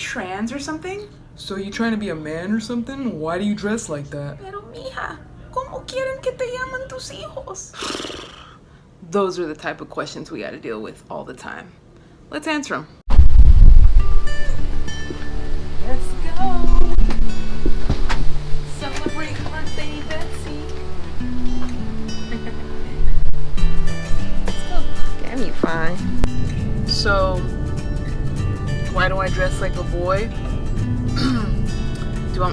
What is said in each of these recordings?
trans or something? So you trying to be a man or something? Why do you dress like that? Pero mija, ¿cómo quieren que te llaman tus hijos? Those are the type of questions we got to deal with all the time. Let's answer them. Let's go. Celebrate birthday, Betsy. Let's go. Damn, you fine. So, why do I dress like a boy?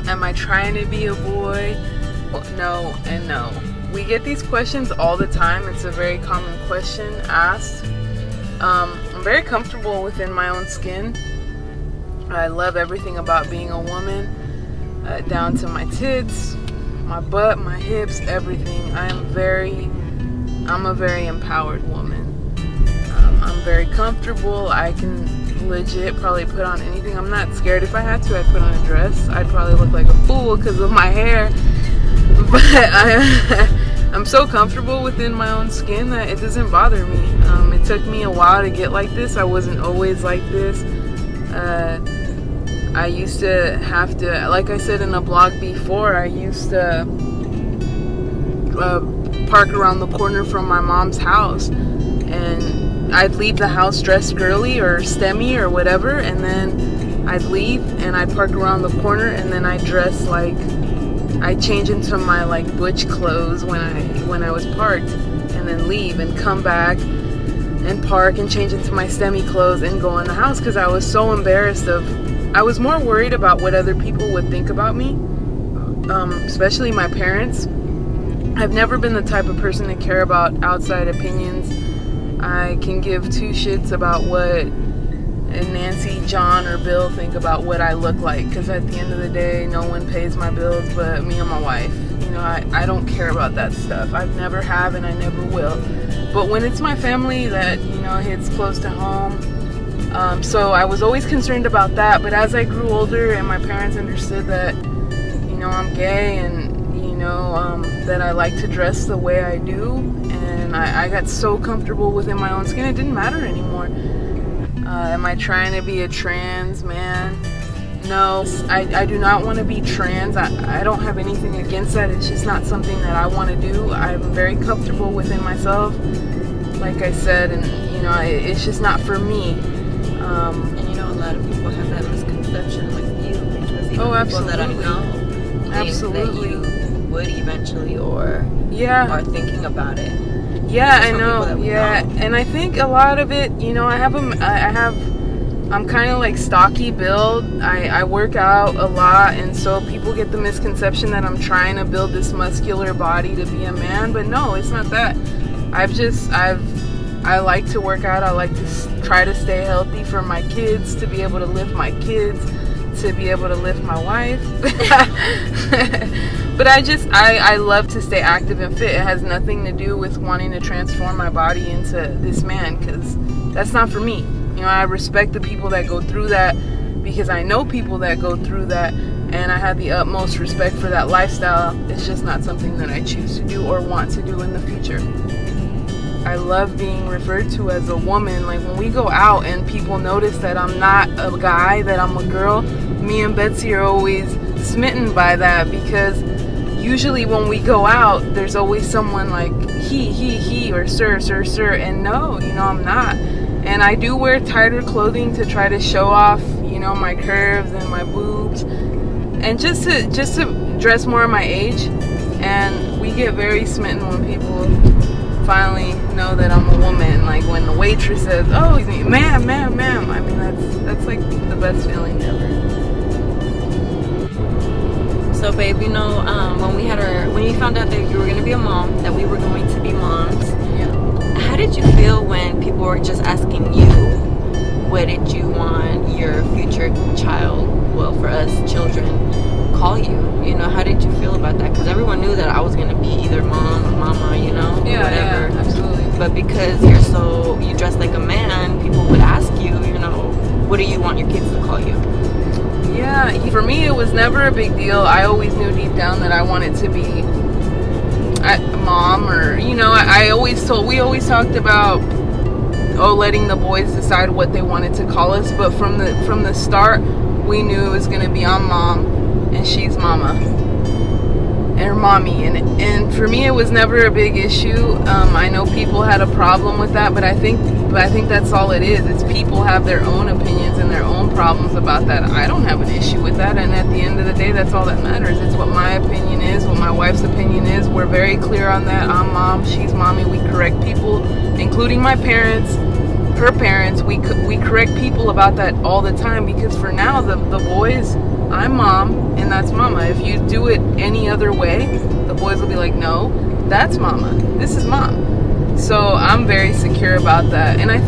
Am I trying to be a boy? Well, no and no. We get these questions all the time. It's a very common question asked. I'm very comfortable within my own skin. I love everything about being a woman, down to my tits, my butt, my hips, everything. I'm a very empowered woman. I'm very comfortable. I can legit probably put on anything. I'm not scared. If I had to, I'd put on a dress. I'd probably look like a fool because of my hair. But I'm so comfortable within my own skin that it doesn't bother me. It took me a while to get like this. I wasn't always like this. I used to have to, like I said in a blog before, I used to park around the corner from my mom's house, and I'd leave the house dressed girly or STEMmy or whatever, and then I'd leave and I'd park around the corner, and then I'd dress like, I'd change into my like butch clothes when I was parked, and then leave and come back and park and change into my STEMmy clothes and go in the house because I was so embarrassed I was more worried about what other people would think about me, especially my parents. I've never been the type of person to care about outside opinions. I can give two shits about what Nancy, John, or Bill think about what I look like, because at the end of the day, no one pays my bills but me and my wife. You know, I don't care about that stuff. I've never have and I never will. But when it's my family that, you know, hits close to home, so I was always concerned about that. But as I grew older and my parents understood that, you know, I'm gay and, you know, that I like to dress the way I do, and I got so comfortable within my own skin, it didn't matter anymore. Am I trying to be a trans man? No, I do not want to be trans. I don't have anything against that. It's just not something that I want to do. I'm very comfortable within myself, like I said, and, you know, it's just not for me. And you know, a lot of people have that misconception with you, because even people that I know think that you would eventually or are thinking about it. Yeah, I know. Yeah, and I think a lot of it, you know, I'm kind of like stocky build. I work out a lot, and so people get the misconception that I'm trying to build this muscular body to be a man, but no, it's not that. I like to work out. I like to try to stay healthy for my kids, to be able to lift my kids, to be able to lift my wife. But I love to stay active and fit. It has nothing to do with wanting to transform my body into this man, because that's not for me. You know, I respect the people that go through that, because I know people that go through that, and I have the utmost respect for that lifestyle. It's just not something that I choose to do or want to do in the future. I love being referred to as a woman. Like when we go out and people notice that I'm not a guy, that I'm a girl, me and Betsy are always smitten by that, because usually when we go out, there's always someone like he, or sir, and no, you know, I'm not. And I do wear tighter clothing to try to show off, you know, my curves and my boobs, and just to dress more of my age. And we get very smitten when people finally know that I'm a woman. Like when the waitress says, "Oh, ma'am." I mean, that's like the best feeling ever. So, babe, you know, when you found out that you were gonna be a mom, that we were going to be moms, how did you feel when people were just asking you, what did you want your future child, well, for us children, call you? You know, how did you feel about that? Because everyone knew that I was going to be either mom or mama, you know, whatever. Yeah, absolutely. But because you dress like a man, people would ask you, you know, what do you want your kids to call you? Yeah, for me it was never a big deal. I always knew deep down that I wanted to be a mom, or, you know, we always talked about letting the boys decide what they wanted to call us. But from the start, we knew it was gonna be I'm mom and she's mama. Or mommy, and for me it was never a big issue. I know people had a problem with that, but I think that's all it is. It's people have their own opinions and their own problems about that. I don't have an issue with that, and at the end of the day, that's all that matters. It's what my opinion is, what my wife's opinion is. We're very clear on that. I'm mom, she's mommy. We correct people, including my parents, her parents. We correct people about that all the time, because for now the boys, I'm mom and that's mama. If you do it any other way, the boys will be like, no, that's mama, this is mom. So I'm very secure about that. And I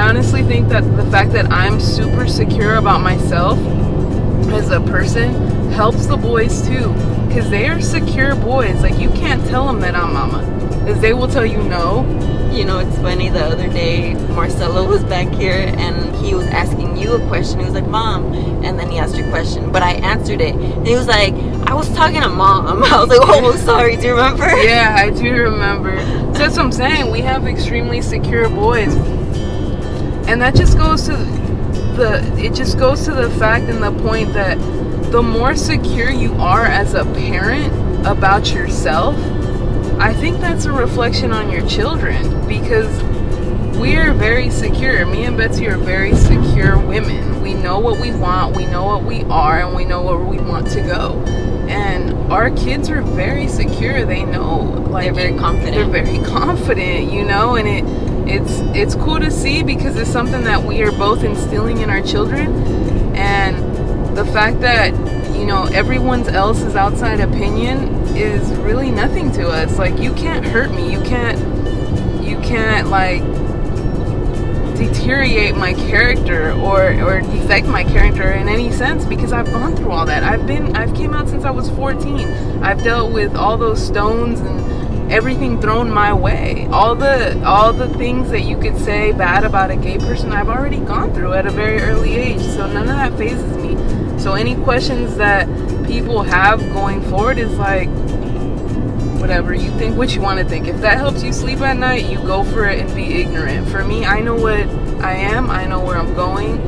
honestly think that the fact that I'm super secure about myself as a person helps the boys too, because they are secure boys. Like, you can't tell them that I'm mama, because they will tell you no. You know, it's funny, the other day Marcelo was back here and he was asking you a question. He was like, Mom, and then he asked your question, but I answered it, and he was like, I was talking to Mom. I was like, oh, sorry, do you remember? Yeah, I do remember. So that's what I'm saying, we have extremely secure boys, and that just goes to the fact and the point that the more secure you are as a parent about yourself, I think that's a reflection on your children, because we are very secure. Me and Betsy are very secure women. We know what we want, we know what we are, and we know where we want to go. And our kids are very secure. They know, like, They're very confident. They're very confident, you know, and it's cool to see, because it's something that we are both instilling in our children. And the fact that, you know, everyone's else's outside opinion is really nothing to us. Like, you can't hurt me, you can't like deteriorate my character or defect my character in any sense, because I've gone through all that. I've came out since I was 14. I've dealt with all those stones and everything thrown my way. All the things that you could say bad about a gay person, I've already gone through at a very early age. So none of that phases me. So any questions that people have going forward is like, whatever, you think what you want to think. If that helps you sleep at night, you go for it and be ignorant. For me, I know what I am, I know where I'm going,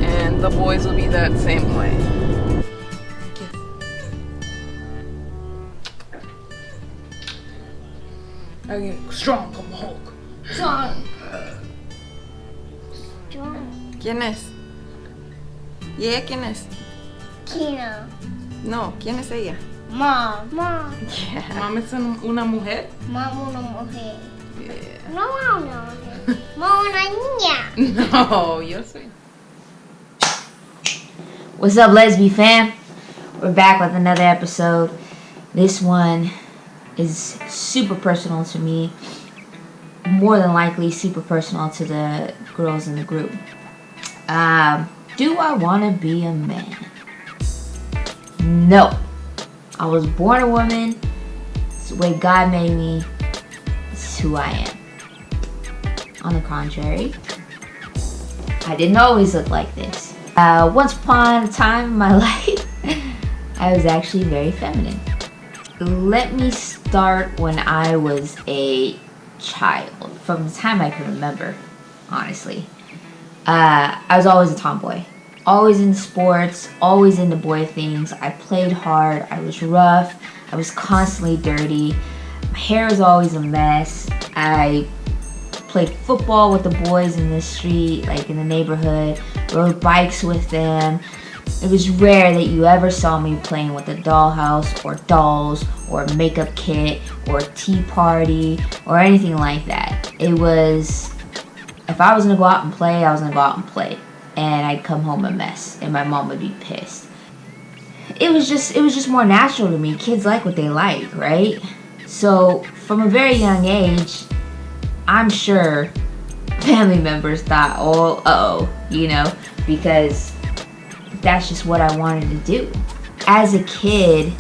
and the boys will be that same way. I get strong como Hulk. Strong. ¿Quién es? ¿Y ella quién es? Kino. No, ¿quién es ella? Mom. Mom. Yeah. Mom es una mujer? Mom una mujer. Yeah. No, no. Mom una niña. No, yo soy. What's up, Lesby fam? We're back with another episode. This one is super personal to me. More than likely super personal to the girls in the group. Do I want to be a man? No. I was born a woman. It's the way God made me. It's who I am. On the contrary, I didn't always look like this. Once upon a time in my life, I was actually very feminine. Let me start when I was a child, from the time I can remember, honestly. I was always a tomboy. Always in sports, always into boy things. I played hard, I was rough, I was constantly dirty. My hair was always a mess. I played football with the boys in the street, like in the neighborhood, rode bikes with them. It was rare that you ever saw me playing with a dollhouse or dolls or a makeup kit or a tea party or anything like that. It was, if I was gonna go out and play, I was gonna go out and play. And I'd come home a mess, and my mom would be pissed. It was just more natural to me. Kids like what they like, right? So from a very young age, I'm sure family members thought, you know, because that's just what I wanted to do. As a kid,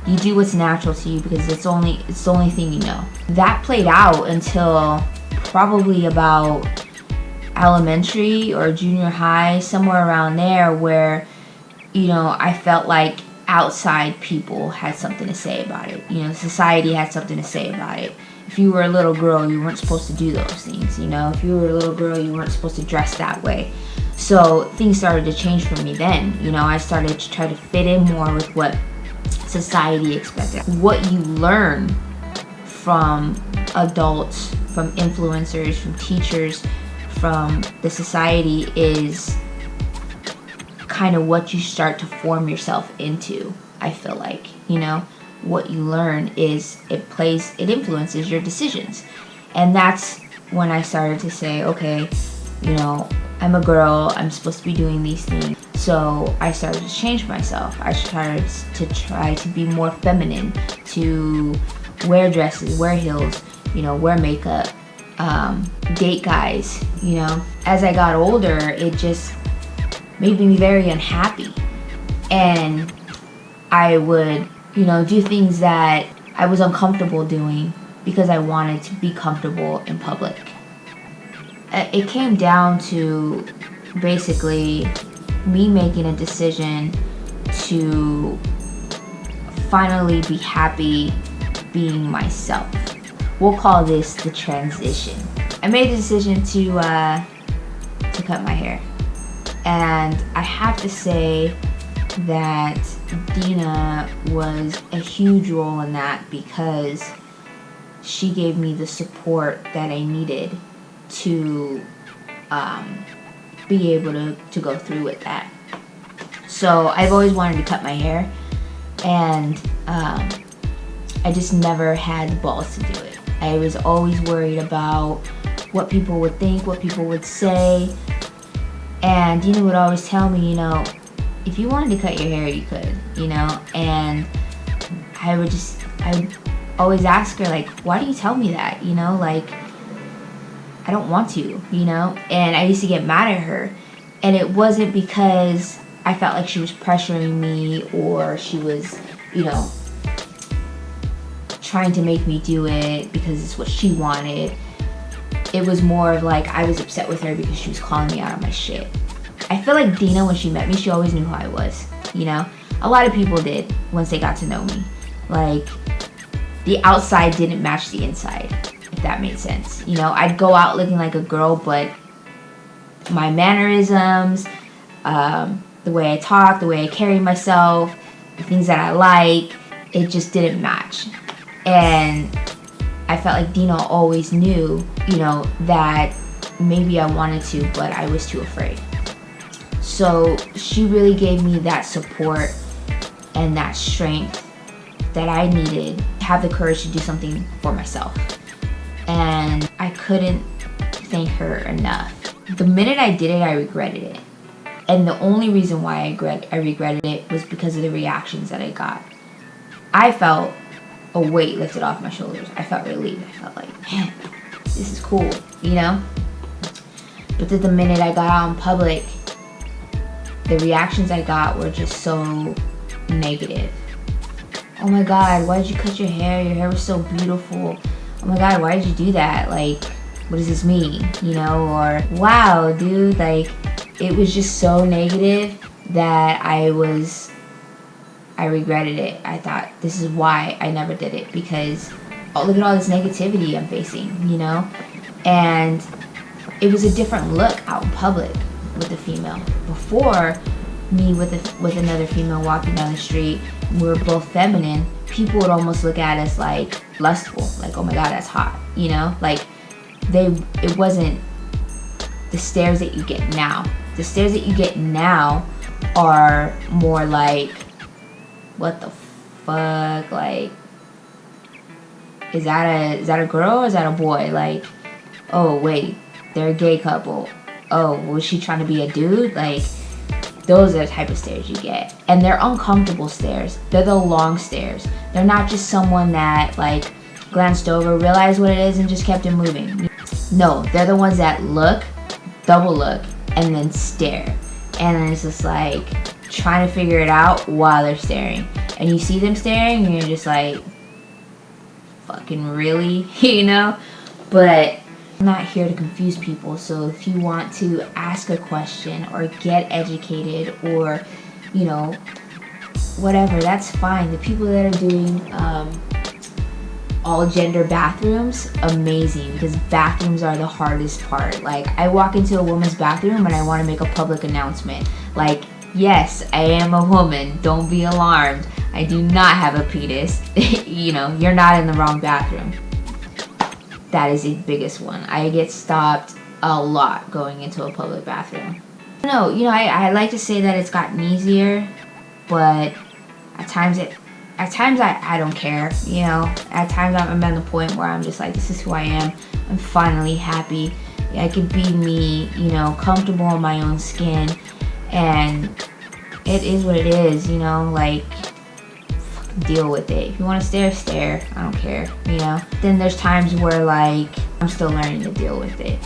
you do what's natural to you because it's the only thing you know. That played out until probably about elementary or junior high, somewhere around there, where, you know, I felt like outside people had something to say about it. You know, society had something to say about it. If you were a little girl, you weren't supposed to do those things, you know. If you were a little girl, you weren't supposed to dress that way. So things started to change for me then. You know, I started to try to fit in more with what society expected. What you learn from adults, from influencers, from teachers, from the society is kind of what you start to form yourself into. I feel like, you know, what you learn is it influences your decisions. And that's when I started to say, okay, you know, I'm a girl, I'm supposed to be doing these things. So I started to change myself. I started to try to be more feminine, to wear dresses, wear heels, you know, wear makeup, date guys, you know. As I got older, it just made me very unhappy. And I would, you know, do things that I was uncomfortable doing because I wanted to be comfortable in public. It came down to basically me making a decision to finally be happy being myself. We'll call this the transition. I made the decision to cut my hair. And I have to say that Dina was a huge role in that, because she gave me the support that I needed to be able to go through with that. So I've always wanted to cut my hair, and I just never had the balls to do it. I was always worried about what people would think, what people would say. And Dina would always tell me, you know, if you wanted to cut your hair, you could, you know. And I would always ask her, like, why do you tell me that? You know, like, I don't want to, you know. And I used to get mad at her. And it wasn't because I felt like she was pressuring me or she was, you know, trying to make me do it because it's what she wanted. It was more of like I was upset with her because she was calling me out on my shit. I feel like Dina, when she met me, she always knew who I was, you know? A lot of people did once they got to know me. Like, the outside didn't match the inside, if that made sense. You know, I'd go out looking like a girl, but my mannerisms, the way I talk, the way I carry myself, the things that I like, it just didn't match. And I felt like Dina always knew, you know, that maybe I wanted to, but I was too afraid. So she really gave me that support and that strength that I needed to have the courage to do something for myself. And I couldn't thank her enough. The minute I did it, I regretted it. And the only reason why I regretted it was because of the reactions that I got. I felt a weight lifted off my shoulders. I felt relieved. I felt like, man, this is cool, you know? But then the minute I got out in public, the reactions I got were just so negative. Oh my God, why did you cut your hair? Your hair was so beautiful. Oh my God, why did you do that? Like, what does this mean? You know, or wow, dude, like, it was just so negative that I regretted it. I thought, this is why I never did it, because look at all this negativity I'm facing, you know? And it was a different look out in public with a female. Before, me with another female walking down the street, we were both feminine, people would almost look at us like lustful, like, oh my God, that's hot, you know? Like, it wasn't the stares that you get now. The stares that you get now are more like, what the fuck, like, is that a girl or is that a boy? Like, oh wait, they're a gay couple. Oh, was she trying to be a dude? Like, those are the type of stares you get. And they're uncomfortable stares. They're the long stares. They're not just someone that, like, glanced over, realized what it is, and just kept it moving. No, they're the ones that look, double look, and then stare. And then it's just like trying to figure it out while they're staring. And you see them staring, and you're just like, fucking really? You know? But I'm not here to confuse people, so if you want to ask a question or get educated or, you know, whatever, that's fine. The people that are doing all gender bathrooms, amazing, because bathrooms are the hardest part. Like, I walk into a woman's bathroom and I want to make a public announcement. Like, yes, I am a woman. Don't be alarmed. I do not have a penis. You know, you're not in the wrong bathroom. That is the biggest one. I get stopped a lot going into a public bathroom. No, you know, I like to say that it's gotten easier, but at times I don't care, you know. At times I'm at the point where I'm just like, this is who I am. I'm finally happy. I can be me, you know, comfortable in my own skin. And it is what it is, you know, like, deal with it. If you want to stare, stare. I don't care, you know. Then there's times where, like, I'm still learning to deal with it.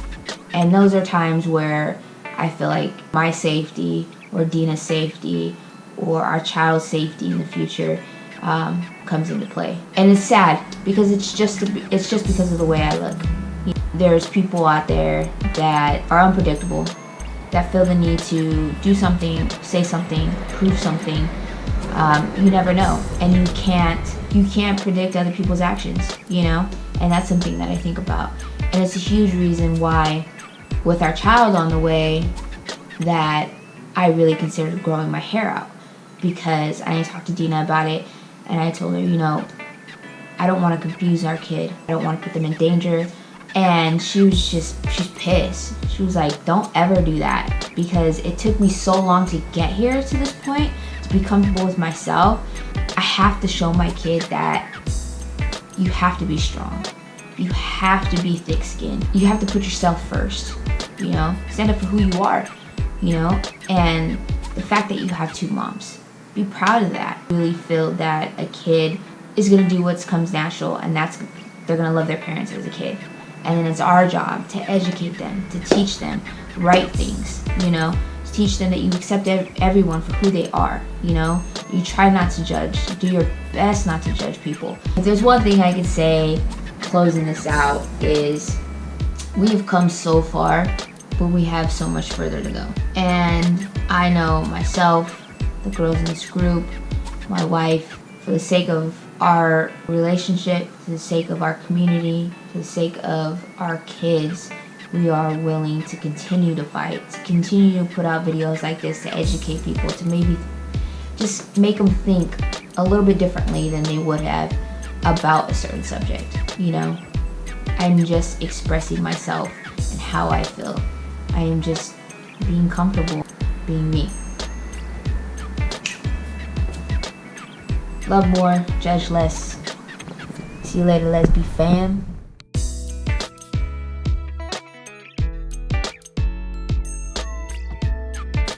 And those are times where I feel like my safety or Dina's safety or our child's safety in the future comes into play. And it's sad because it's just because of the way I look. There's people out there that are unpredictable, that feel the need to do something, say something, prove something. You never know, and you can't predict other people's actions, you know. And that's something that I think about, and it's a huge reason why, with our child on the way, that I really considered growing my hair out, because I talked to Dina about it. And I told her, you know, I don't want to confuse our kid. I don't want to put them in danger. And she's pissed. She was like, don't ever do that. Because it took me so long to get here to this point, to be comfortable with myself. I have to show my kid that you have to be strong. You have to be thick-skinned. You have to put yourself first, you know. Stand up for who you are, you know. And the fact that you have 2 moms. Be proud of that. Really feel that a kid is gonna do what comes natural, and they're gonna love their parents as a kid. And then it's our job to educate them, to teach them right things, you know, to teach them that you accept everyone for who they are, you know. You try not to judge. Do your best not to judge people. If there's one thing I could say, closing this out, is we've come so far, but we have so much further to go. And I know myself, the girls in this group, my wife, for the sake of our relationship, for the sake of our community, for the sake of our kids, we are willing to continue to fight, to continue to put out videos like this, to educate people, to maybe just make them think a little bit differently than they would have about a certain subject, you know. I'm just expressing myself and how I feel. I am just being comfortable being me. Love more, judge less. See you later, Lesbi fam.